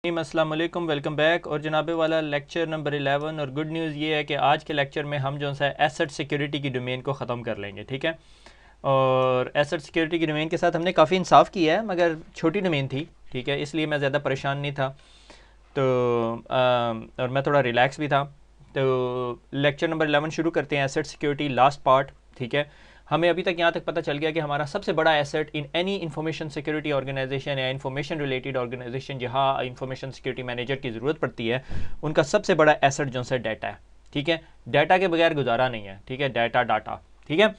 अस्सलाम वालेकुम, welcome back. और जनाबे वाला लेक्चर नंबर 11। और गुड न्यूज़ ये है कि आज के लेक्चर में हम जो सा एसेट सिक्योरिटी की डोमेन को ख़त्म कर लेंगे, ठीक है। और एसेट सिक्योरिटी की डोमेन के साथ हमने काफ़ी इंसाफ किया है, मगर छोटी डोमेन थी, ठीक है, इसलिए मैं ज़्यादा परेशान नहीं था। तो और मैं थोड़ा रिलैक्स भी था। तो लेक्चर नंबर 11 शुरू करते हैं, एसेट सिक्योरिटी लास्ट पार्ट, ठीक है। हमें अभी तक यहाँ तक पता चल गया कि हमारा सबसे बड़ा asset in any information security organisation या इंफॉर्मेशन रिलेटेड ऑर्गेनाइजेशन जहाँ इंफॉर्मेशन सिक्योरिटी मैनेजर की ज़रूरत पड़ती है, उनका सबसे बड़ा एसेट जो है डाटा है, ठीक है। डाटा के बगैर गुजारा नहीं है, ठीक है, डाटा, ठीक है।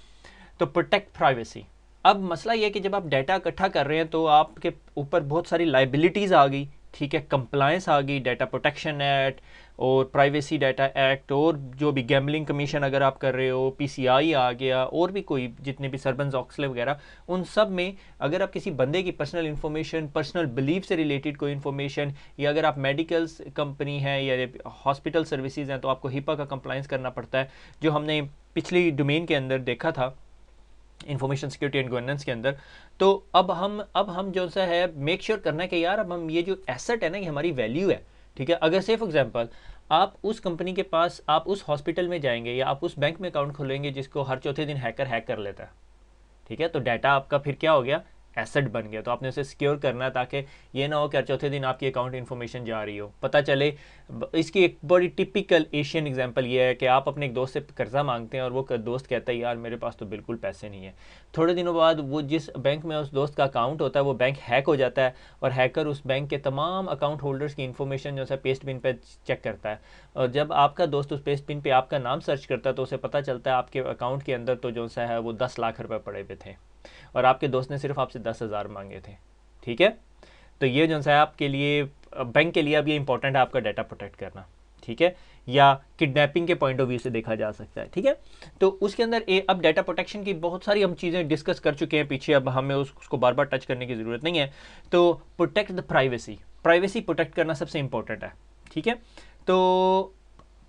तो प्रोटेक्ट प्राइवेसी। अब मसला ये है कि जब आप डाटा इकट्ठा कर रहे हैं तो आपके ऊपर बहुत सारी लाइबिलिटीज़ आ गई, ठीक है, कंप्लायंस आ गई, डाटा प्रोटेक्शन एक्ट और प्राइवेसी डाटा एक्ट, और जो भी गैम्बलिंग कमीशन अगर आप कर रहे हो, पीसीआई आ गया, और भी कोई जितने भी सरबंस ऑक्सले वगैरह, उन सब में अगर आप किसी बंदे की पर्सनल इन्फॉर्मेशन, पर्सनल बिलीफ से रिलेटेड कोई इन्फॉर्मेशन, या अगर आप मेडिकल कंपनी है या हॉस्पिटल सर्विसेज हैं, तो आपको हिपा का कंप्लायंस करना पड़ता है, जो हमने पिछली डोमेन के अंदर देखा था, इंफॉर्मेशन सिक्योरिटी एंड गवर्नेंस के अंदर। तो अब हम जो सा है मेक श्योर करना है कि यार अब हम ये जो एसेट है ना, ये हमारी वैल्यू है, ठीक है। अगर से फॉर एग्जांपल आप उस कंपनी के पास, आप उस हॉस्पिटल में जाएंगे या आप उस बैंक में अकाउंट खोलेंगे जिसको हर चौथे दिन हैकर हैक कर लेता है, ठीक है, तो डाटा आपका फिर क्या हो गया, एसेट बन गया। तो आपने उसे सिक्योर करना है ताकि ये ना हो कि हर चौथे दिन आपकी अकाउंट इन्फॉर्मेशन जा रही हो, पता चले। इसकी एक बड़ी टिपिकल एशियन एग्जांपल ये है कि आप अपने एक दोस्त से कर्जा मांगते हैं और वो दोस्त कहता है यार मेरे पास तो बिल्कुल पैसे नहीं है। थोड़े दिनों बाद वो जिस बैंक में उस दोस्त का अकाउंट होता है वो बैंक हैक हो जाता है, और हैकर उस बैंक के तमाम अकाउंट होल्डर्स की इन्फॉर्मेशन जो है पेस्ट पिन पे चेक करता है। और जब आपका दोस्त उस पेस्ट पिन पे आपका नाम सर्च करता है तो उसे पता चलता है आपके अकाउंट के अंदर तो जो सा है वो 10 लाख रुपए पड़े हुए थे, और आपके दोस्त ने सिर्फ आपसे 10,000 मांगे थे, ठीक है। तो ये जो है आपके लिए, बैंक के लिए अब ये इंपॉर्टेंट है आपका डाटा प्रोटेक्ट करना, ठीक है, या किडनैपिंग के पॉइंट ऑफ व्यू से देखा जा सकता है, ठीक है। तो उसके अंदर अब डाटा प्रोटेक्शन की बहुत सारी हम चीज़ें डिस्कस कर चुके हैं पीछे, अब हमें उसको बार बार टच करने की ज़रूरत नहीं है। तो protect the privacy, privacy protect करना सबसे इंपॉर्टेंट है, ठीक है। तो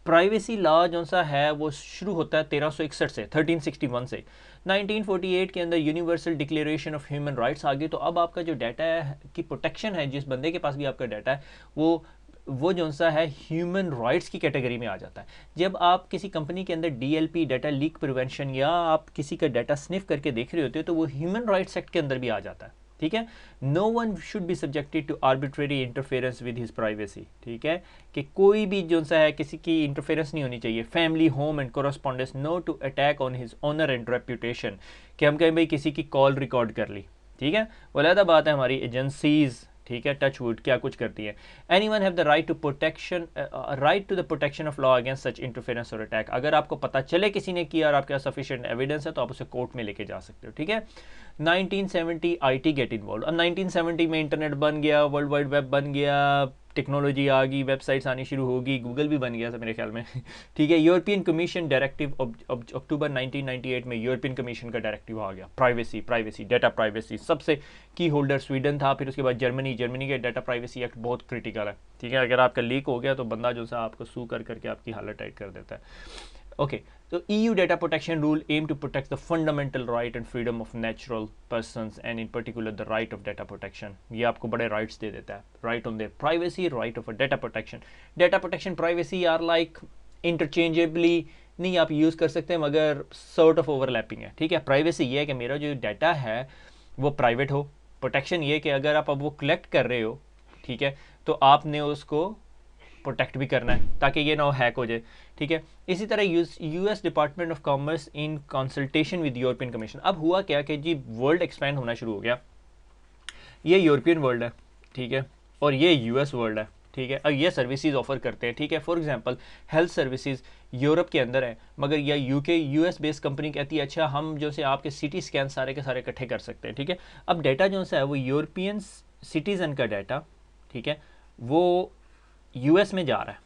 प्राइवेसी लॉ जो सा है वो शुरू होता है 1361 से, 1361 से। 1948 के अंदर universal declaration of human rights आ गई। तो अब आपका जो डाटा है की प्रोटेक्शन है, जिस बंदे के पास भी आपका डाटा है, वो जो सा है ह्यूमन राइट्स की कैटेगरी में आ जाता है। जब आप किसी कंपनी के अंदर डीएलपी, डाटा लीक प्रिवेंशन, या आप किसी का डाटा स्निफ करके देख रहे होते हो तो वो ह्यूमन राइट्स एक्ट के अंदर भी आ जाता है, ठीक है। No one should be subjected to arbitrary interference with his privacy, ठीक है, कि कोई भी जो सा है किसी की इंटरफेरेंस नहीं होनी चाहिए। Family, home and correspondence, no to attack on his honour and reputation, कि हम कहें भाई किसी की कॉल रिकॉर्ड कर ली, ठीक है, वो अलग बात है। हमारी एजेंसीज, ठीक है, टच वुड क्या कुछ करती है। Any one have the right to protection, right to the protection of law against such interference और अटैक। अगर आपको पता चले किसी ने किया और आपके पास सफिशिएंट एविडेंस है तो आप उसे कोर्ट में लेके जा सकते हो, ठीक है। 1970 आईटी गेट इन्वॉल्व। अब 1970 में इंटरनेट बन गया, वर्ल्ड वाइड वेब बन गया, टेक्नोलॉजी आ गई, वेबसाइट्स आनी शुरू होगी, गूगल भी बन गया था मेरे ख्याल में ठीक है। यूरोपियन कमीशन डायरेक्टिव अक्टूबर 1998 में यूरोपियन कमीशन का डायरेक्टिव आ गया। प्राइवेसी, डाटा प्राइवेसी, सबसे की होल्डर स्वीडन था, फिर उसके बाद जर्मनी के डाटा प्राइवेसी एक्ट बहुत क्रिटिकल है, ठीक है। अगर आपका लीक हो गया तो बंदा जो सा आपको सू करके आपकी हालत टाइट कर देता है। ओके, तो EU data protection rule aim to protect the fundamental right and freedom of natural persons and in particular the right of data protection। ये आपको बड़े rights दे देता है, right on their privacy, right of a data protection। data protection privacy are like interchangeably नहीं आप use कर सकते हैं, मगर sort of overlapping है, ठीक है। प्राइवेसी ये है कि मेरा जो डाटा है वो प्राइवेट हो, प्रोटेक्शन ये कि अगर आप अब वो कलेक्ट कर रहे हो, ठीक है, तो आपने उसको प्रोटेक्ट भी करना है ताकि ये ना हैक हो जाए, ठीक है। इसी तरह US department of commerce in consultation with European commission. अब हुआ क्या कि जी वर्ल्ड एक्सपैंड होना शुरू हो गया, ये यूरोपियन वर्ल्ड है, ठीक है, और ये यूएस वर्ल्ड है, ठीक है। अब ये सर्विसेज ऑफर करते हैं, ठीक है। For example health services Europe के अंदर है, मगर या यूके यूएस बेस्ड कंपनी कहती है अच्छा हम जो से आपके सिटी स्कैन सारे के सारे इकट्ठे कर सकते हैं, ठीक है। अब डाटा जो सा है वो यूरोपियन सिटीजन का डाटा, ठीक है, वो यूएस में जा रहा है,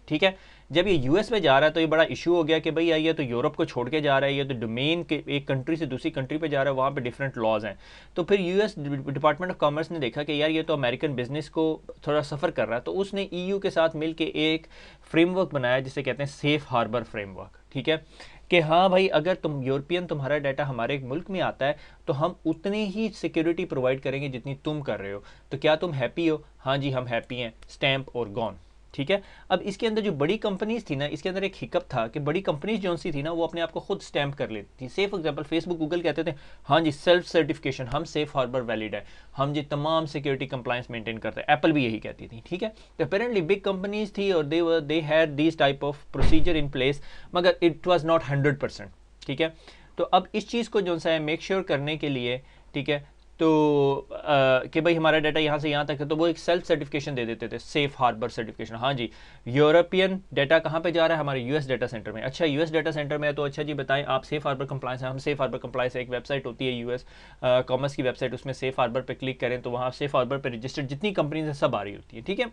ठीक है। जब ये यूएस में जा रहा है तो ये बड़ा इशू हो गया कि भाई ये तो यूरोप को छोड़ के जा रहा है, ये तो डोमेन के एक कंट्री से दूसरी कंट्री पे जा रहा है, वहाँ पे डिफरेंट लॉज हैं। तो फिर यूएस डिपार्टमेंट ऑफ कॉमर्स ने देखा कि यार ये तो अमेरिकन बिजनेस को थोड़ा सफ़र कर रहा है, तो उसने ईयू के साथ मिल के एक फ्रेमवर्क बनाया जिसे कहते हैं सेफ हार्बर फ्रेमवर्क, ठीक है। कि हाँ भाई अगर तुम्हारा डाटा हमारे मुल्क में आता है तो हम उतनी ही सिक्योरिटी प्रोवाइड करेंगे जितनी तुम कर रहे हो, तो क्या तुम हैप्पी हो? हाँ जी हम हैप्पी हैं, स्टैंप और गॉन। ठीक है। अब इसके अंदर जो बड़ी कंपनीज थी ना, इसके अंदर एक हिकअप था कि बड़ी कंपनीज जो सी थी ना वो अपने आप को खुद स्टैंप कर लेती थी। से फॉर एग्जांपल फेसबुक गूगल कहते थे हाँ जी सेल्फ सर्टिफिकेशन, हम सेफ हार्बर वैलिड है, हम जी तमाम सिक्योरिटी कंप्लायंस मेंटेन करते हैं। एप्पल भी यही कहती थी। ठीक है। तो अपेरेंटली बिग कंपनीज थी और they had this type of procedure in place, मगर इट वाज नॉट 100%। ठीक है। तो अब इस चीज़ को जो है मेक श्योर करने के लिए, ठीक है, तो कि भाई हमारा डाटा यहाँ से यहाँ तक है, तो वो एक सेल्फ सर्टिफिकेशन दे देते थे, सेफ हार्बर सर्टिफिकेशन। हाँ जी यूरोपियन डाटा कहाँ पे जा रहा है? हमारे यूएस डाटा सेंटर में। अच्छा यूएस डाटा सेंटर में है तो अच्छा जी बताएं आप सेफ हार्बर कंप्लायंस है? हम सेफ हार्बर कंप्लायंस एक वेबसाइट होती है यूएस कॉमर्स की वेबसाइट, उसमें सेफ हार्बर पे क्लिक करें तो वहाँ सेफ हार्बर पे रजिस्टर्ड जितनी कंपनीज है सब आ रही होती है। ठीक है।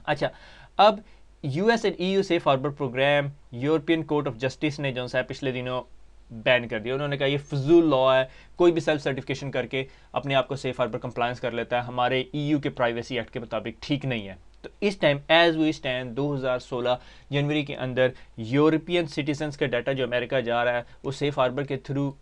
अच्छा अब US and EU safe harbour programme European court of justice ने जो है पिछले दिनों बैन कर दिया। उन्होंने कहा ये फजूल लॉ है, कोई भी सेल्फ सर्टिफिकेशन करके अपने आप को सेफ हार्बर कंप्लायंस कर लेता है, हमारे ईयू के प्राइवेसी एक्ट के मुताबिक ठीक नहीं है। तो इस टाइम एज वी स्टैंड 2016 जनवरी के अंदर यूरोपियन सिटीजन्स का डाटा जो अमेरिका जा रहा है वो सेफ हार्बर के थ्रू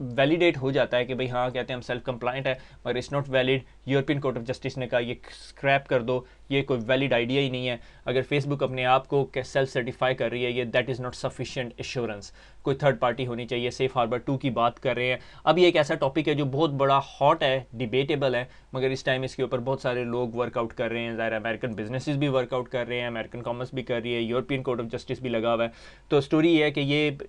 वैलिडेट हो जाता है कि भाई हाँ कहते हैं हम सेल्फ कंप्लाइंट है, मगर it's not valid. European court of justice ने कहा ये स्क्रैप कर दो, ये कोई वैलिड आइडिया ही नहीं है। अगर फेसबुक अपने आप को सेल्फ सर्टिफाई कर रही है, ये that is not sufficient assurance, कोई थर्ड पार्टी होनी चाहिए। सेफ हार्बर 2 की बात कर रहे हैं। अब ये एक ऐसा टॉपिक है जो बहुत बड़ा हॉट है, डिबेटेबल है, मगर इस टाइम इसके ऊपर बहुत सारे लोग वर्कआउट कर रहे हैं। ज़ाहिर अमेरिकन बिजनेसेस भी वर्कआउट कर रहे हैं, अमेरिकन कॉमर्स भी कर रही है, यूरोपियन कोर्ट ऑफ जस्टिस भी लगा हुआ है। तो स्टोरी ये है कि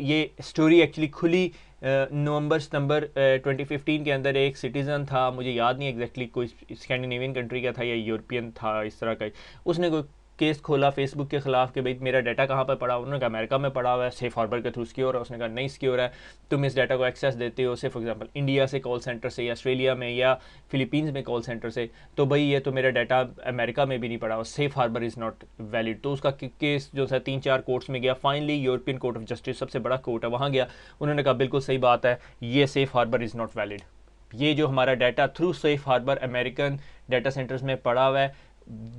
ये स्टोरी एक्चुअली खुली नवंबर 2015 के अंदर। एक सिटीज़न था, मुझे याद नहीं एग्जैक्टली कोई स्कैंडिनेवियन कंट्री का था या यूरोपियन था, इस तरह का, उसने कोई केस खोला फेसबुक के खिलाफ कि भाई मेरा डाटा कहाँ पर पड़ा। उन्होंने कहा अमेरिका में पड़ा हुआ है, सेफ हार्बर के थ्रू सिक्योर है। उसने कहा नहीं सिक्योर है, तुम इस डाटा को एक्सेस देते हो से फॉर एग्जांपल इंडिया से कॉल सेंटर से या ऑस्ट्रेलिया में या फिलीपींस में कॉल सेंटर से, तो भाई ये तो मेरा डाटा अमेरिका में भी नहीं पड़ा और safe harbour is not valid. तो उसका केस जो है 3-4 कोर्ट्स में गया। Finally European court of justice सबसे बड़ा कोर्ट है, वहाँ गया। उन्होंने कहा बिल्कुल सही बात है, ये safe harbour is not valid. ये जो हमारा data through safe harbour American data centres में पड़ा हुआ है,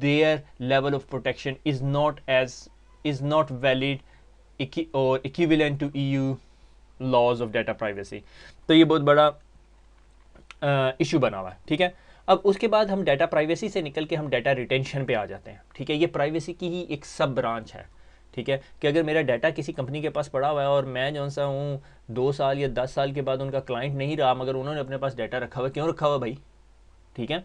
their level of protection is not valid or equivalent to EU laws of data privacy। तो ये बहुत बड़ा इशू बना हुआ है। ठीक है। अब उसके बाद हम डाटा प्राइवेसी से निकल के हम डाटा रिटेंशन पे आ जाते हैं। ठीक है। ये प्राइवेसी की ही एक सब ब्रांच है। ठीक है। कि अगर मेरा डाटा किसी कंपनी के पास पड़ा हुआ है और मैं जो सा हूँ 2 साल या 10 साल के बाद उनका क्लाइंट नहीं रहा, मगर उन्होंने अपने पास डाटा रखा हुआ, क्यों रखा हुआ भाई? ठीक है।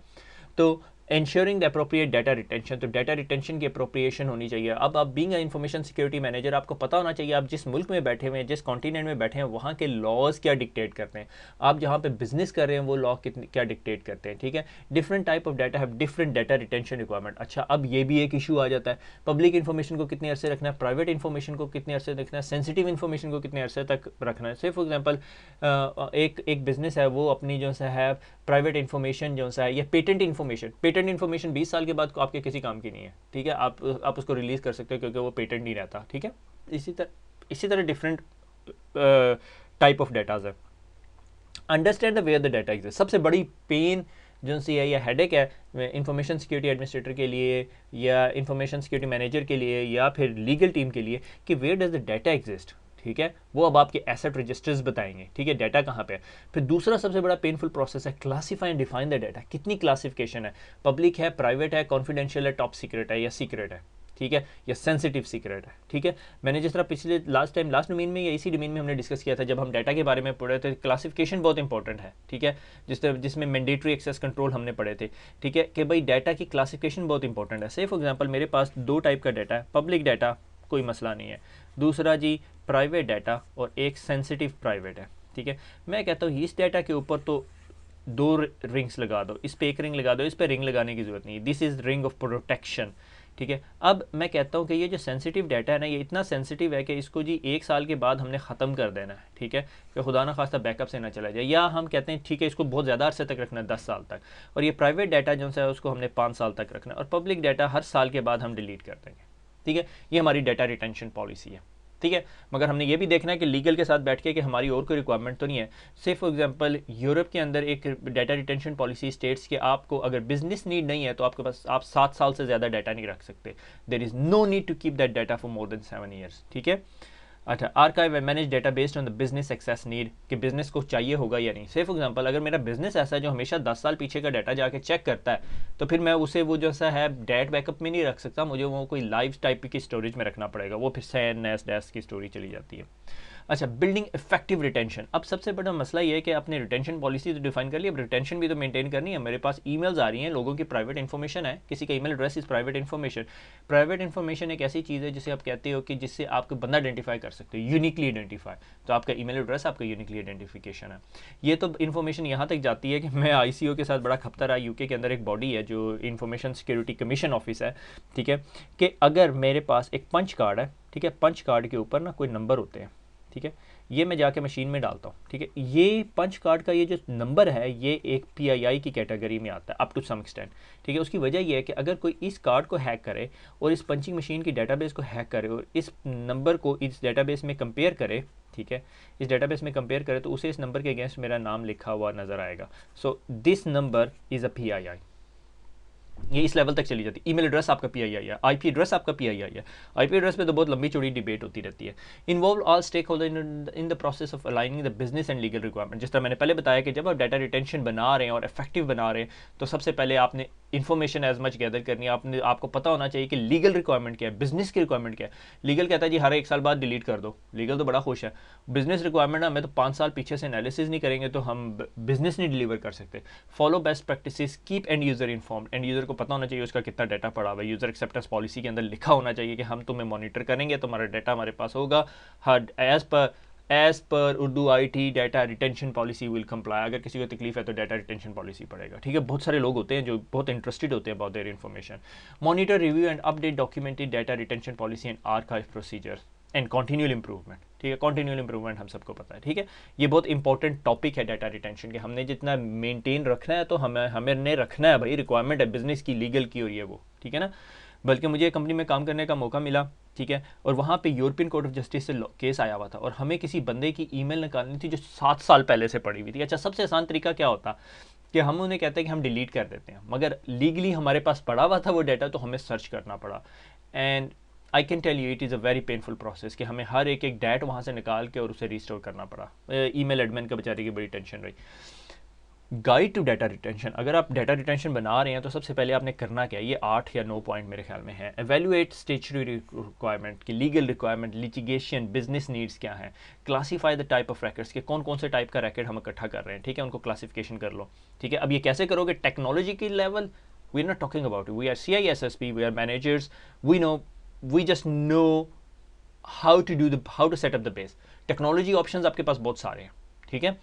तो ensuring the appropriate data retention, तो डाटा रिटेंशन की अप्रोप्रिएशन होनी चाहिए। अब आप बीइंग इंफॉर्मेशन सिक्योरिटी मैनेजर, आपको पता होना चाहिए आप जिस मुल्क में बैठे हुए हैं, जिस कॉन्टिनेंट में बैठे हैं, वहाँ के लॉज क्या डिक्टेट करते हैं। आप जहाँ पे बिजनेस कर रहे हैं वो लॉ क्या डिक्टेट करते हैं। ठीक है। Different type of data have different data retention requirement. अच्छा अब ये भी एक इशू आ जाता है, पब्लिक इन्फॉर्मेशन को कितने अरसे रखना है, प्राइवेट इन्फॉर्मेशन को कितने अरसे रखना है, सेंसिटिव इन्फॉर्मेशन को कितने अरसे तक रखना है। से फॉर एग्जाम्पल एक बिजनेस है, वो अपनी जो है प्राइवेट इन्फॉर्मेशन जो है या पेटेंट इन्फॉर्मेशन 20 साल के बाद आपके किसी काम की नहीं है। ठीक है। आप उसको रिलीज़ कर सकते हो क्योंकि वो पेटेंट नहीं रहता। ठीक है। इसी तरह डिफरेंट टाइप ऑफ डाटाज है। Understand the where the data exist. सबसे बड़ी पेन जो सी है या हेडेक है इंफॉर्मेशन सिक्योरिटी एडमिनिस्ट्रेटर के लिए या इंफॉर्मेशन सिक्योरिटी मैनेजर के लिए या फिर लीगल टीम के लिए कि where does the data exist. ठीक है। वो अब आपके एसेट रजिस्टर्स बताएंगे। ठीक है। डाटा कहाँ पे है। फिर दूसरा सबसे बड़ा पेनफुल प्रोसेस है classify and define the data. कितनी क्लासिफिकेशन है, पब्लिक है, प्राइवेट है, कॉन्फिडेंशियल है, टॉप सीक्रेट है या सीक्रेट है। ठीक है। या सेंसिटिव सीक्रेट है। ठीक है। मैंने जिस तरह पिछले लास्ट डोमेन में या इसी डोमेन में हमने डिस्कस किया था जब हम डाटा के बारे में पढ़े थे, क्लासिफिकेशन बहुत इंपॉर्टेंट है। ठीक है। जिसमें मैंडेटरी एक्सेस कंट्रोल हमने पढ़े थे। ठीक है। कि भाई डाटा की क्लासिफिकेशन बहुत इंपॉर्टेंट है। से फॉर एग्जाम्पल मेरे पास 2 टाइप का डाटा है, पब्लिक डाटा कोई मसला नहीं है, दूसरा जी प्राइवेट डाटा और एक सेंसिटिव प्राइवेट है। ठीक है। मैं कहता हूँ इस डाटा के ऊपर तो 2 रिंग्स लगा दो, इस पे एक रिंग लगा दो, इस पे रिंग लगाने की जरूरत नहीं। This is ring of protection. ठीक है। अब मैं कहता हूँ कि ये जो सेंसिटिव डाटा है ना, ये इतना सेंसिटिव है कि इसको जी 1 साल के बाद हमने ख़त्म कर देना है। ठीक है। कि खुदा ना खास्ता बैकअप से ना चला जाए, या हम कहते हैं ठीक है इसको बहुत ज़्यादा अरसे तक रखना है, 10 साल तक। और ये प्राइवेट डाटा जो है उसको हमने 5 साल तक रखना है, और पब्लिक डाटा हर साल के बाद हम डिलीट कर देंगे। ठीक है। ये हमारी डाटा रिटेंशन पॉलिसी है। ठीक है। मगर हमने ये भी देखना है कि लीगल के साथ बैठ के कि हमारी और कोई रिक्वायरमेंट तो नहीं है। से फॉर एग्जांपल यूरोप के अंदर एक डाटा रिटेंशन पॉलिसी स्टेट्स के आपको अगर बिजनेस नीड नहीं है तो आपके पास आप 7 साल से ज़्यादा डाटा नहीं रख सकते। There is no need to keep that data for more than 7 years. ठीक है। अच्छा, archive and manage data based on the business access need, कि बिजनेस को चाहिए होगा या नहीं। से फॉर एग्जांपल अगर मेरा बिजनेस ऐसा है जो हमेशा 10 साल पीछे का डाटा जाके चेक करता है, तो फिर मैं उसे वो जैसा है डेट बैकअप में नहीं रख सकता, मुझे वो कोई लाइव टाइप की स्टोरेज में रखना पड़ेगा, वो फिर सैन नेस डेस की स्टोरी चली जाती है। अच्छा, बिल्डिंग इफेक्टिव रिटेंशन। अब सबसे बड़ा मसला ये है कि आपने रिटेंशन पॉलिसी तो डिफाइन कर ली, अब रिटेंशन भी तो मेंटेन करनी है। मेरे पास ईमेल्स आ रही हैं, लोगों की प्राइवेट इन्फॉर्मेशन है, किसी का email address is private information. Private information एक ऐसी चीज़ है जिसे आप कहते हो कि जिससे आपको बंदा आइडेंटिफाई कर सकते हो, यूनिकली आइडेंटिफाई। तो आपका ईमेल एड्रेस आपका यूनिकली आइडेंटिफिकेशन है। ये तो इन्फॉर्मेशन यहाँ तक जाती है कि मैं आईसीओ के साथ बड़ा खपता रहा, यूके के अंदर एक बॉडी है जो इन्फॉर्मेशन सिक्योरिटी कमीशन ऑफिस है, ठीक है, कि अगर मेरे पास एक पंच कार्ड है, ठीक है, पंच कार्ड के ऊपर ना कोई नंबर होते हैं, ठीक है, ये मैं जाके मशीन में डालता हूँ, ठीक है, ये पंच कार्ड का ये जो नंबर है ये एक पीआईआई की कैटेगरी में आता है अप टू सम एक्सटेंट, ठीक है। उसकी वजह ये है कि अगर कोई इस कार्ड को हैक करे और इस पंचिंग मशीन की डेटाबेस को हैक करे और इस नंबर को इस डेटाबेस में कंपेयर करे, ठीक है, इस डेटाबेस में कंपेयर करे, तो उसे इस नंबर के अगेंस्ट मेरा नाम लिखा हुआ नजर आएगा। So this number is a PII. ये इस लेवल तक चली जाती है। ईमेल एड्रेस आपका पीआईआई है, आईपी एड्रेस आपका पीआईआई है। आईपी एड्रेस पे तो बहुत लंबी चौड़ी डिबेट होती रहती है। Involve all stakeholder in the process of aligning the business and legal requirement. जिस तरह मैंने पहले बताया कि जब आप डाटा रिटेंशन बना रहे हैं और इफेक्टिव बना रहे हैं, तो सबसे पहले आपने इन्फॉर्मेशन एज मच गैदर करनी है। आपको पता होना चाहिए कि लीगल रिक्वायरमेंट क्या है, बिजनेस की रिक्वायरमेंट क्या है। लीगल कहता है जी हर 1 साल बाद डिलीट कर दो, लीगल तो बड़ा खुश है। बिजनेस रिक्वायरमेंट हमें तो 5 साल पीछे से एनालिसिस नहीं करेंगे तो हम बिजनेस नहीं डिलीवर कर सकते। Follow best practices, keep and user informed. And user को पता होना चाहिए उसका कितना डाटा पड़ा हुआ है। यूजर एक्सेप्टेंस पॉलिसी के अंदर लिखा होना चाहिए कि हम तुम्हें मॉनिटर करेंगे, तुम्हारा डाटा हमारे पास होगा, हर as per Urdu IT data retention policy will comply. अगर किसी को तकलीफ है तो डाटा रिटेंशन पॉलिसी पड़ेगा, ठीक है। बहुत सारे लोग होते हैं जो बहुत इंटरेस्टेड होते हैं about their information. Monitor, review and update documented data retention policy and archive procedure and continual improvement, ठीक है। कॉन्टिन्यूअल इंप्रूवमेंट हम सबको पता है, ठीक है। ये बहुत इंपॉर्टेंट टॉपिक है डाटा रिटेंशन के। हमने जितना मेंटेन रखना है तो हमें रखना है भाई, रिक्वायरमेंट है बिजनेस की, लीगल की, और ये वो, ठीक है ना। बल्कि मुझे एक कंपनी में काम करने का मौका मिला, ठीक है, और वहाँ पे यूरोपियन कोर्ट ऑफ जस्टिस से केस आया हुआ था और हमें किसी बंदे की ईमेल निकालनी थी जो 7 साल पहले से पड़ी हुई थी। अच्छा, सबसे आसान तरीका क्या होता कि हम उन्हें कहते हैं कि हम डिलीट कर देते हैं, मगर लीगली हमारे पास पड़ा हुआ था वो डाटा, तो हमें सर्च करना पड़ा। And I can tell you it is a very painful process कि हमें हर एक डैट वहाँ से निकाल के और उसे रिस्टोर करना पड़ा। ईमेल एडमिन का बेचारे की बड़ी टेंशन रही। गाइड टू डाटा रिटेंशन, अगर आप डाटा रिटेंशन बना रहे हैं तो सबसे पहले आपने करना क्या है, ये 8 या 9 पॉइंट मेरे ख्याल में है। एवेल्युएट स्टैट्यूटरी रिक्वायरमेंट की, legal requirement, litigation, business needs क्या हैं। Classify the type of rackets के, कौन कौन से टाइप का रैकेट हम इकट्ठा कर रहे हैं, ठीक है, उनको क्लासिफिकेशन कर लो, ठीक है। अब ये कैसे करोगे, टेक्नोलॉजी की level we are not talking about it, we are CISSP, we are managers, we just know how to set up the base. Technology options आपके पास बहुत सारे हैं, ठीक है।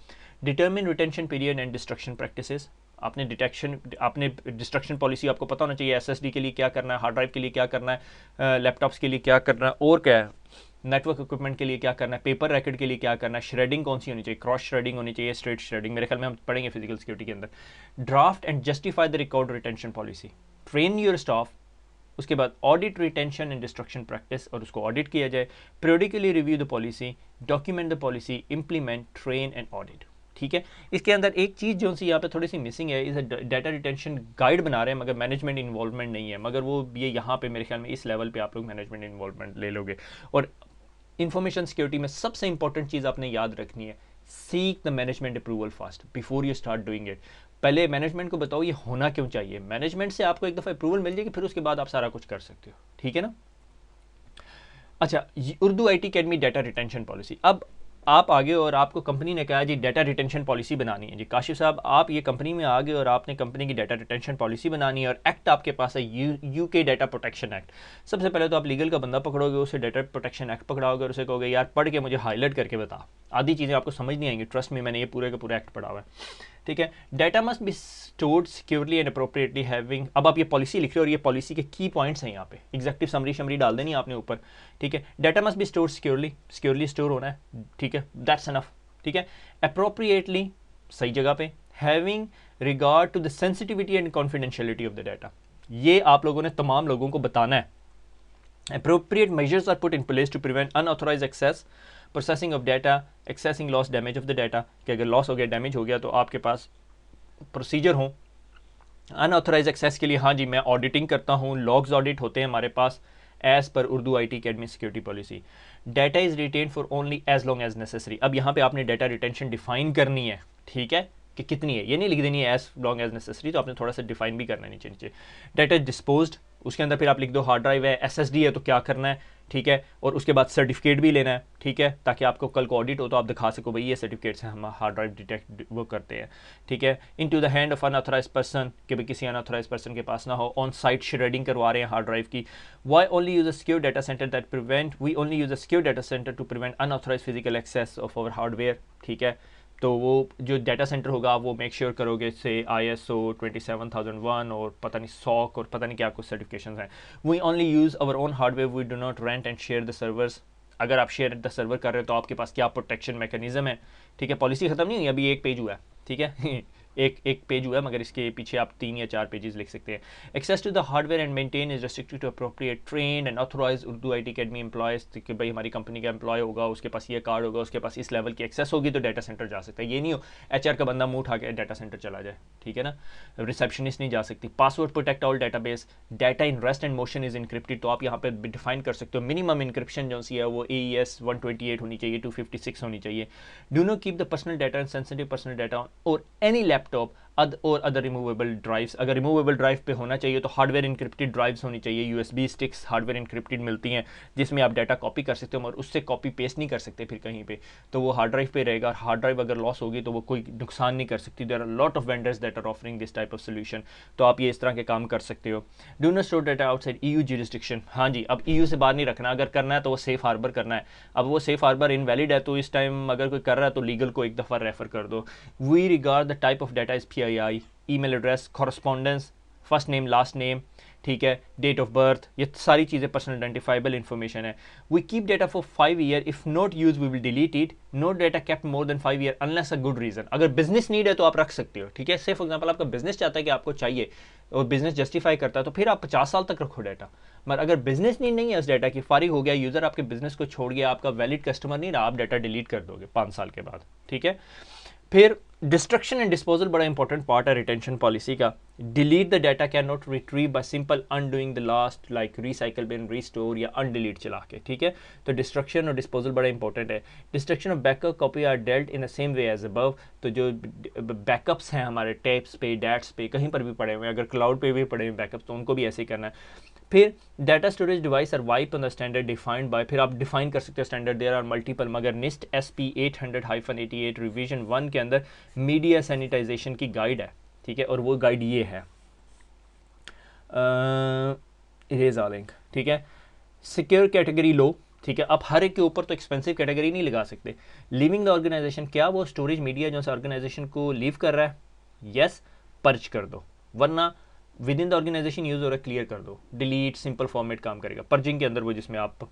Determine retention period and destruction practices. आपने destruction policy आपको पता होना चाहिए, SSD के लिए क्या करना है, हार्ड ड्राइव के लिए क्या करना है, लैपटॉप्स के लिए क्या करना है, और क्या है, नेटवर्क इक्विपमेंट के लिए क्या करना है, पेपर रैकेट के लिए क्या करना है, श्रेडिंग कौन सी होनी चाहिए, क्रॉस श्रेडिंग होनी चाहिए, स्ट्रेट श्रेडिंग, मेरे ख्याल में हम पढ़ेंगे फिजिकल सिक्योरिटी के अंदर। Draft and justify the record retention policy, train your staff. उसके बाद audit retention and destruction practice, और उसको ऑडिट किया जाए। Periodically review the policy, document the policy, implement, train and audit, ठीक है। इसके अंदर एक चीज़ जो सी यहाँ पे थोड़ी सी मिसिंग है, इसे डाटा रिटेंशन गाइड बना रहे हैं मगर मैनेजमेंट इन्वॉल्वमेंट नहीं है, मगर वो ये यहाँ पे मेरे ख्याल में इस लेवल पे आप लोग मैनेजमेंट इन्वॉल्वमेंट ले लोगे। और इंफॉर्मेशन सिक्योरिटी में सबसे इंपॉर्टेंट चीज़ आपने याद रखनी है, seek the management approval fast before you start doing it. पहले मैनेजमेंट को बताओ ये होना क्यों चाहिए, मैनेजमेंट से आपको एक दफ़ा अप्रूवल मिल जाएगी, फिर उसके बाद आप सारा कुछ कर सकते हो, ठीक है ना। अच्छा, Urdu IT academy data retention policy. अब आप आगे और आपको कंपनी ने कहा जी डाटा रिटेंशन पॉलिसी बनानी है, जी काशिफ साहब आप ये कंपनी में आ गए और आपने कंपनी की डाटा रिटेंशन पॉलिसी बनानी है और एक्ट आपके पास है, UK डाटा प्रोटेक्शन एक्ट। सबसे पहले तो आप लीगल का बंदा पकड़ोगे, उसे डाटा प्रोटेक्शन एक्ट पकड़ाओगे और उसे कहोगे यार पढ़ के मुझे हाईलाइट करके बता। आधी चीज़ें आपको समझ नहीं आएंगी, ट्रस्ट में, मैंने ये पूरे का पूरा एक्ट पढ़ा हुआ है, ठीक है। Data must be stored securely and appropriately having. अब आप ये पॉलिसी लिख रहे हो और ये पॉलिसी के की पॉइंट्स हैं यहाँ पे, एग्जेक्टिव समरी डाल देनी आपने ऊपर, ठीक है। Data must be stored securely store होना है, ठीक है, दैट्स इनफ, ठीक है। अप्रोप्रिएटली, सही जगह पे। Having regard to the sensitivity and confidentiality of the data, ये आप लोगों ने तमाम लोगों को बताना है। Appropriate measures are put in place to prevent unauthorized access, processing of data, accessing loss, damage of the data, कि अगर लॉस हो गया, डैमेज हो गया तो आपके पास प्रोसीजर हो। अनऑथोराइज एक्सेस के लिए हाँ जी मैं ऑडिटिंग करता हूँ, लॉग्स ऑडिट होते हैं हमारे पास, as per Urdu IT academy security policy. Data is retain for only as long as necessary. अब यहाँ पे आपने डाटा रिटेंशन डिफाइन करनी है, ठीक है, कि कितनी है, ये नहीं लिख देनी है एज लॉन्ग एज नेसेसरी, तो आपने थोड़ा सा डिफाइन भी करना नीचे नीचे। डाटा डिस्पोज्ड, उसके अंदर फिर आप लिख दो हार्ड ड्राइव है, SSD है तो क्या करना है, ठीक है, और उसके बाद सर्टिफिकेट भी लेना है, ठीक है, ताकि आपको कल को ऑडिट हो तो आप दिखा सको भाई ये सर्टिफिकेट से हम हार्ड ड्राइव डिटेक्ट वो करते हैं, ठीक है। Into the hand of unauthorise person, कि भाई किसी अनऑथराइज पर्सन के पास ना हो। ऑन साइट श्रेडिंग करवा रहे हैं हार्ड ड्राइव की। We only use a secure data centre that prevent, we only use a secure data centre to prevent unauthorise physical access of our hardware, ठीक है। तो वो जो डाटा सेंटर होगा वो मेक श्योर करोगे से ISO 27001 और पता नहीं SOC और पता नहीं क्या कुछ सर्टिफिकेशन हैं। We only use our own hardware, we do not rent and share the servers. अगर आप शेयर द सर्वर कर रहे हो तो आपके पास क्या प्रोटेक्शन मैकेनिज्म है, ठीक है। पॉलिसी खत्म नहीं हुई, अभी एक पेज हुआ है, ठीक है एक पेज हुआ है, मगर इसके पीछे आप 3 या 4 पेजेस लिख सकते हैं। Access to the hardware and maintain is restricted to appropriate trained and authorised Urdu IT academy employees, कि भाई हमारी कंपनी का एम्प्लॉय होगा, उसके पास ये कार्ड होगा, उसके पास इस लेवल की एक्सेस होगी तो डाटा सेंटर जा सकता है। ये नहीं हो HR का बंदा मुंह उठा के डाटा सेंटर चला जाए, ठीक है ना। रिसेप्शनिस्ट नहीं जा सकती। Password protect all database, data in rest and motion is encrypted, तो आप यहाँ पे डिफाइन कर सकते हो मिनिमम इनक्रिप्शन जो सी है वो AES 128 होनी चाहिए, 256 होनी चाहिए। Do not keep the personal data and sensitive personal data और एनी लैपटॉप और अदर रिमूवेबल ड्राइव्स। अगर रिमूवेबल ड्राइव पे होना चाहिए तो हार्डवेयर इंक्रिप्टेड ड्राइव्स होनी चाहिए। USB स्टिक्स हार्डवेयर इंक्रिप्टेड मिलती हैं जिसमें आप डाटा कॉपी कर सकते हो और उससे कॉपी पेस्ट नहीं कर सकते फिर कहीं पे, तो वो हार्ड ड्राइव पे रहेगा। हार्ड ड्राइव अगर लॉस होगी तो वो कोई नुकसान नहीं कर सकती। There are lot of vendors that are offering this type of solution, तो आप ये इस तरह के काम कर सकते हो। Do not store data outside EU jurisdiction, हाँ जी, अब EU से बाहर नहीं रखना। अगर करना है तो वो सेफ हार्बर करना है। अब वो सेफ हार्बर इनवैलिड है तो इस टाइम अगर कोई कर रहा है तो लीगल को एक दफ़ा रेफर कर दो। We regard the type of data is PII, email address, correspondence, first name last name, ठीक है, डेट ऑफ बर्थ, ये सारी चीज़ें पर्सनल आइडेंटिफाइबल इन्फॉर्मेशन है। We keep data for 5 year, if not use we will delete it. No data kept more than 5 year unless a good reason. अगर business need है तो आप रख सकते हो, ठीक है। से फॉर एग्जाम्पल आपका बिजनेस चाहता है कि आपको चाहिए और बिजनेस जस्टिफाई करता है तो फिर आप 50 साल तक रखो डाटा। मगर अगर बिजनेस नीड नहीं है उस डाटा की, फारिग हो गया, यूजर आपके बिजनेस को छोड़ गया, आपका वैलिड कस्टमर नहीं रहा, आप डाटा डिलीट कर दोगे 5 साल के बाद, ठीक है। फिर डिस्ट्रक्शन एंड डिस्पोजल बड़ा इंपॉर्टेंट पार्ट है रिटेंशन पॉलिसी का। Delete the data can not retrieve by simple undoing the last, like recycle bin, restore या अनडिलीट चला के, ठीक है। तो डिस्ट्रक्शन और डिस्पोजल बड़ा इंपॉर्टेंट है। Destruction of backup copy are dealt in the same way as above. तो जो बैकअप्स हैं हमारे टेप्स पे, डैट्स पे, कहीं पर भी पड़े हुए हैं, अगर क्लाउड पे भी पड़े हुए बैकअप्स तो उनको भी ऐसे ही करना है। फिर data storage device are wipe on the standard defined by, फिर आप डिफाइन कर सकते हो स्टैंडर्ड, देयर आर मल्टीपल, मगर NIST SP 800-88 रिवीजन 1 के अंदर मीडिया सैनिटाइजेशन की गाइड है, ठीक है, और वो गाइड ये है, इरेज आ लिंक, ठीक है। सिक्योर कैटेगरी लो, ठीक है। आप हर एक के ऊपर तो एक्सपेंसिव कैटेगरी नहीं लगा सकते। लिविंग द ऑर्गेनाइजेशन, क्या वो स्टोरेज मीडिया जो ऑर्गेनाइजेशन को लीव कर रहा है, यस, पर्च कर दो, वरना within the organisation use हो रहा है, क्लियर कर दो। डिलीट सिंपल फॉर्मेट काम करेगा पर्जिंग के अंदर, वो जिसमें आप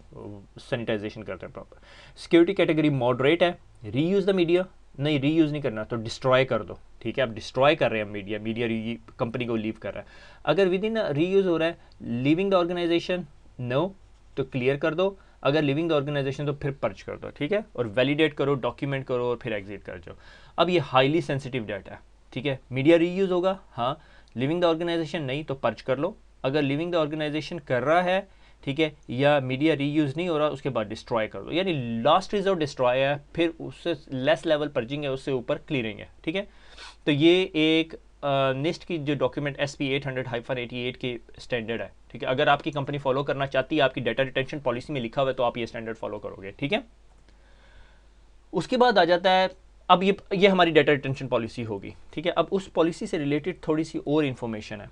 सैनिटाइजेशन करते हैं प्रॉपर। सिक्योरिटी कैटेगरी मॉडरेट है। रीयूज द मीडिया, नहीं रीयूज नहीं करना तो डिस्ट्रॉय कर दो, ठीक है। आप डिस्ट्रॉय कर रहे हैं मीडिया, मीडिया कंपनी को लीव कर रहा है। अगर विद इन रीयूज हो रहा है, लिविंग द ऑर्गेनाइजेशन नो तो क्लियर कर दो, अगर लिविंग द ऑर्गेनाइजेशन तो फिर पर्च कर दो, ठीक है, और वैलिडेट करो, डॉक्यूमेंट करो और फिर एग्जिट कर जाओ। अब ये हाईली सेंसिटिव डाटा है, ठीक है। मीडिया रीयूज होगा, हाँ, लिविंग द ऑर्गेनाइजेशन नहीं तो पर्च कर लो। अगर लिविंग द ऑर्गेनाइजेशन कर रहा है, ठीक है, या मीडिया रीयूज नहीं हो रहा, उसके बाद डिस्ट्रॉय कर दो, यानी लास्ट रिजॉर्ट डिस्ट्रॉय है, फिर उससे लेस लेवल पर्जिंग है, उससे ऊपर क्लियरिंग है, ठीक है। तो ये एक NIST की जो डॉक्यूमेंट SP 800-88 की स्टैंडर्ड है, ठीक है। अगर आपकी कंपनी फॉलो करना चाहती है, आपकी डाटा रिटेंशन पॉलिसी में लिखा हुआ है, तो आप ये स्टैंडर्ड फॉलो करोगे, ठीक है। उसके बाद आ जाता है, अब ये हमारी डाटा रिटेंशन पॉलिसी होगी, ठीक है। अब उस पॉलिसी से रिलेटेड थोड़ी सी और इन्फॉर्मेशन है,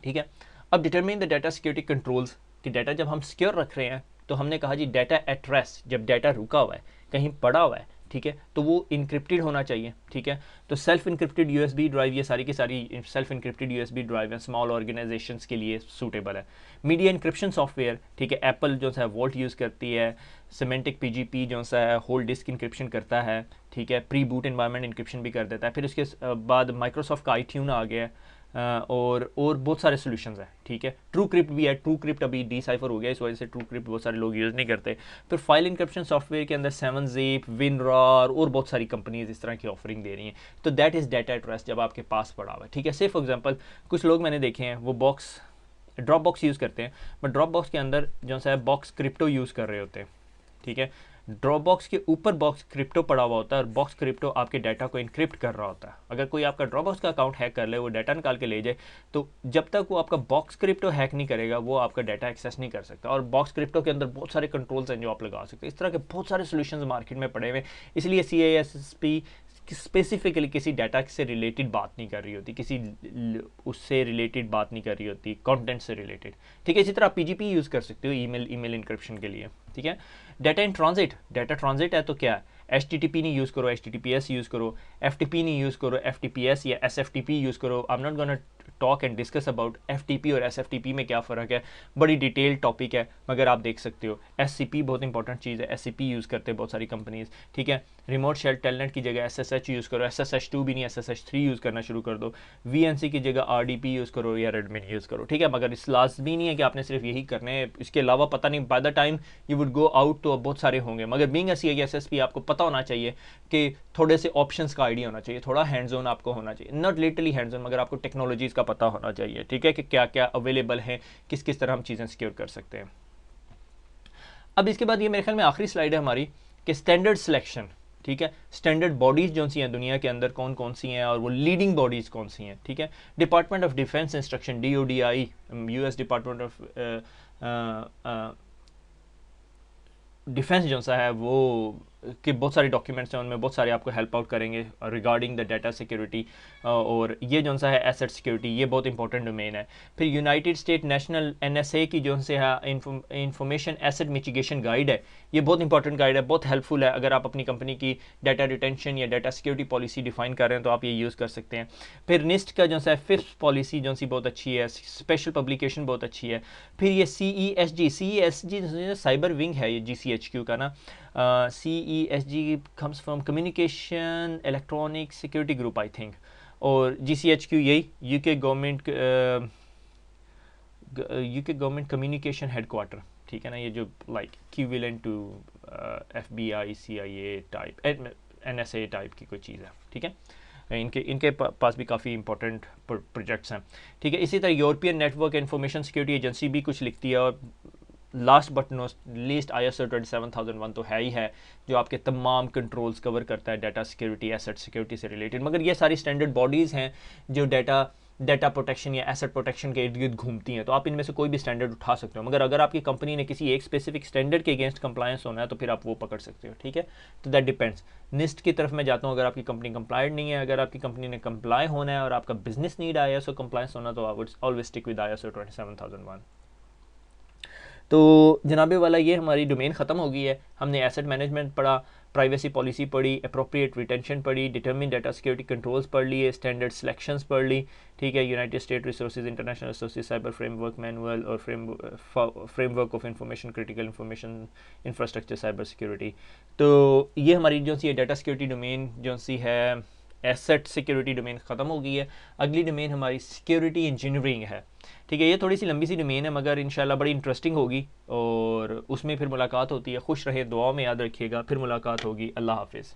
ठीक है। अब determine the data security controls, कि डाटा जब हम सिक्योर रख रहे हैं तो हमने कहा जी डाटा एट रेस्ट, जब डाटा रुका हुआ है, कहीं पड़ा हुआ है, ठीक है, तो वो इनक्रिप्टेड होना चाहिए, ठीक है। तो सेल्फ इनक्रिप्टेड USB ड्राइव, ये सारी की सारी सेल्फ इनक्रिप्टेड USB ड्राइव है, स्मॉल ऑर्गेनाइजेशंस के लिए सूटेबल है। मीडिया इनक्रिप्शन सॉफ्टवेयर, ठीक है, एप्पल जो है वोल्ट यूज़ करती है। सिमेंटिक PGP जो सा है होल डिस्क इनक्रिप्शन करता है, ठीक है, प्री बूट एनवायरनमेंट इनक्रिप्शन भी कर देता है। फिर उसके बाद माइक्रोसॉफ्ट का iTunes आ गया है, और बहुत सारे सॉल्यूशंस हैं, ठीक है। ट्रू क्रिप्ट भी है, ट्रू क्रिप्ट अभी डिसाइफर हो गया, इस वजह से ट्रू क्रिप्ट बहुत सारे लोग यूज़ नहीं करते। फिर फाइल इनक्रिप्शन सॉफ्टवेयर के अंदर 7zip, WinRAR और बहुत सारी कंपनीज इस तरह की ऑफरिंग दे रही हैं। तो that is data at rest, जब आपके पास पड़ा हुआ है, ठीक है। से फॉर एग्जांपल कुछ लोग मैंने देखे हैं वो बॉक्स ड्रॉप बॉक्स यूज़ करते हैं, बट ड्रॉप बॉक्स के अंदर जो सा है बॉक्स क्रिप्टो यूज़ कर रहे होते हैं, ठीक है। ड्रॉप बॉक्स के ऊपर बॉक्स क्रिप्टो पड़ा हुआ होता है और बॉक्स क्रिप्टो आपके डाटा को इनक्रिप्ट कर रहा होता है। अगर कोई आपका ड्रॉप बॉक्स का अकाउंट हैक कर ले, वो डाटा निकाल के ले जाए, तो जब तक वो आपका बॉक्स क्रिप्टो हैक नहीं करेगा वो आपका डाटा एक्सेस नहीं कर सकता। और बॉक्स क्रिप्टो के अंदर बहुत सारे कंट्रोल्स हैं जो आप लगा सकते हैं। इस तरह के बहुत सारे सोल्यूशंस मार्केट में पड़े हुए, इसलिए CISSP स्पेसिफिकली किसी डाटा से रिलेटेड बात नहीं कर रही होती, किसी उससे रिलेटेड बात नहीं कर रही होती, कंटेंट से रिलेटेड, ठीक है। इसी तरह आप PGP यूज़ कर सकते हो ईमेल इंक्रिप्शन के लिए, ठीक है। Data in transit, data transit है तो क्या है, HTTP नहीं यूज़ करो, HTTPS यूज़ करो, FTP नहीं यूज़ करो, FTPS या SFTP यूज़ करो। I am not gonna talk and discuss about FTP और SFTP में क्या फ़र्क है, बड़ी डिटेल टॉपिक है, मगर आप देख सकते हो। SCP बहुत इंपॉर्टेंट चीज़ है, SCP यूज़ करते हैं बहुत सारी कंपनीज, ठीक है। रिमोट शेल टेलनेट की जगह SSH यूज़ करो, SSH2 भी नहीं, SSH3 यूज़ करना शुरू कर दो। VNC की जगह RDP यूज़ करो या रेडमिन यूज़ करो, ठीक है। मगर इस लाजमी नहीं है कि आपने सिर्फ यही करने हैं, इसके अलावा पता नहीं by the time you would go out तो बहुत सारे होंगे, मगर बीइंग अ CISSP आपको पता होना चाहिए कि थोड़े से ऑप्शंस का आइडिया होना चाहिए, थोड़ा हैंड्स ऑन आपको होना चाहिए, नॉट लिटरली हैंड्स ऑन, मगर आपको टेक्नोलॉजीज़ का पता होना चाहिए, ठीक है, कि क्या क्या अवेलेबल है, किस किस तरह हम चीज़ें सिक्योर कर सकते हैं। अब इसके बाद ये मेरे ख्याल में आखिरी स्लाइड है हमारी कि स्टैंडर्ड सिलेक्शन, ठीक है। स्टैंडर्ड बॉडीज़ जो सी हैं दुनिया के अंदर कौन कौन सी हैं और वो लीडिंग बॉडीज़ कौन सी हैं, ठीक है। Department of defence instruction DODI, US department of defence जो सा है वो कि बहुत सारे डॉक्यूमेंट्स हैं, उनमें बहुत सारे आपको हेल्प आउट करेंगे रिगार्डिंग द डाटा सिक्योरिटी, और ये जो सा है एसेट सिक्योरिटी, ये बहुत इंपॉर्टेंट डोमेन है। फिर यूनाइटेड स्टेट नेशनल NSA की जो से है इंफॉर्मेशन एसेट मिटिगेशन गाइड है, ये बहुत इंपॉर्टेंट गाइड है, बहुत हेल्पफुल है। अगर आप अपनी कंपनी की डाटा रिटेंशन या डाटा सिक्योरिटी पॉलिसी डिफाइन कर रहे हैं तो आप ये यूज़ कर सकते हैं। फिर NIST का जो सा है 5th पॉलिसी जो सी बहुत अच्छी है, स्पेशल पब्लिकेशन बहुत अच्छी है। फिर ये CESG साइबर विंग है, ये GCHQ का ना, CESG comes from Communication Electronic Security Group I think, और GCHQ यही UK गवर्नमेंट कम्युनिकेशन हेडक्वार्टर, ठीक है ना, ये जो like equivalent to FBI CIA type NSA type की कोई चीज़ है, ठीक है। इनके पास भी काफ़ी इंपॉर्टेंट प्रोजेक्ट्स हैं, ठीक है। इसी तरह European network information security agency भी कुछ लिखती है, और last but not least ISO 27001 तो है ही है, जो आपके तमाम कंट्रोल्स कवर करता है डाटा सिक्योरिटी एसेट सिक्योरिटी से रिलेटेड। मगर ये सारी स्टैंडर्ड बॉडीज़ हैं जो डाटा प्रोटेक्शन या एसेट प्रोटेक्शन के इर्द गिर्द घूमती हैं, तो आप इनमें से कोई भी स्टैंडर्ड उठा सकते हो। मगर अगर आपकी कंपनी ने किसी एक स्पेसिफिक स्टैंडर्ड के अगेंस्ट कंप्लायंस होना है तो फिर आप वो पकड़ सकते हो, ठीक है। तो दैट डिपेंड्स। NIST की तरफ मैं जाता हूँ, अगर आपकी कंपनी कंप्लाइड नहीं है, अगर आपकी कंपनी ने कंप्लाई होना है और आपका बिजनेस नीड ISO कंप्लायंस होना, तो I would always stick with ISO 27001। तो जनाबे वाला ये हमारी डोमेन ख़त्म हो गई है। हमने एसेट मैनेजमेंट पढ़ा, प्राइवेसी पॉलिसी पढ़ी, अप्रोप्रिएट रिटेंशन पढ़ी, डिटरमिन डाटा सिक्योरिटी कंट्रोल्स पढ़ लिए, स्टैंडर्ड सिलेक्शंस पढ़ ली, ठीक है। United state resources international resources cyber framework manual और framework of information critical information infrastructure cyber security. तो ये हमारी जो सी डाटा सिक्योरिटी डोमेन जो सी है एसेट सिक्योरिटी डोमेन ख़त्म हो गई है। अगली डोमेन हमारी सिक्योरिटी इंजीनियरिंग है, ठीक है। ये थोड़ी सी लंबी सी डोमेन है, मगर इंशाल्लाह बड़ी इंटरेस्टिंग होगी, और उसमें फिर मुलाकात होती है। खुश रहे, दुआ में याद रखिएगा, फिर मुलाकात होगी। अल्लाह हाफिज़।